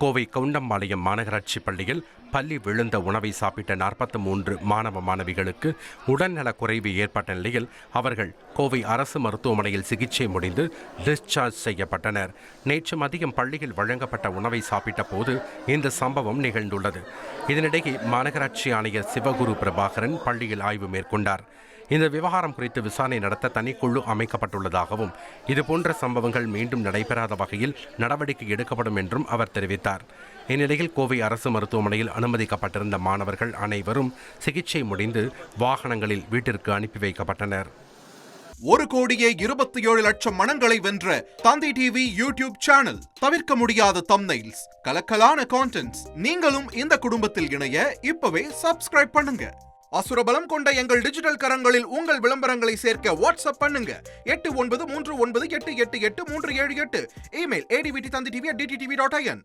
கோவை கவுண்டம்பாளையம் மாநகராட்சி பள்ளியில் பள்ளி விழுந்த உணவை சாப்பிட்ட 43 மாணவ மாணவிகளுக்கு உடல்நலக் குறைவு ஏற்பட்ட நிலையில் அவர்கள் கோவை அரசு மருத்துவமனையில் சிகிச்சை முடிந்து டிஸ்சார்ஜ் செய்யப்பட்டனர். நேற்று மதியம் பள்ளியில் வழங்கப்பட்ட உணவை சாப்பிட்ட போது இந்த சம்பவம் நிகழ்ந்துள்ளது. இதனிடையே மாநகராட்சி ஆணையர் சிவகுரு பிரபாகரன் பள்ளியில் ஆய்வு மேற்கொண்டார். இந்த விவகாரம் குறித்து விசாரணை நடத்த தனிக்குழு அமைக்கப்பட்டுள்ளதாகவும் இதுபோன்ற சம்பவங்கள் மீண்டும் நடைபெறாத வகையில் நடவடிக்கை எடுக்கப்படும் என்றும் அவர் தெரிவித்தார். இந்நிலையில் கோவை அரசு மருத்துவமனையில் அனுமதிக்கப்பட்டிருந்த மாணவர்கள் அனைவரும் சிகிச்சை முடிந்து வாகனங்களில் வீட்டிற்கு அனுப்பி வைக்கப்பட்டனர். 1,27,00,000 மனங்களை வென்ற தந்தி டிவி யூடியூப் சேனல். தவிர்க்க முடியாத தம்ப்நெயில்ஸ், கலக்கலான கான்டென்ட்ஸ். நீங்களும் இந்த குடும்பத்தில் இணைய இப்பவே சப்ஸ்கிரைப் பண்ணுங்க. அசுரபலம் கொண்ட எங்கள் டிஜிட்டல் கரங்களில் உங்கள் விளம்பரங்களை சேர்க்க வாட்ஸ்அப் பண்ணுங்க. 8939888838. Email advtthanditv@dttv.in.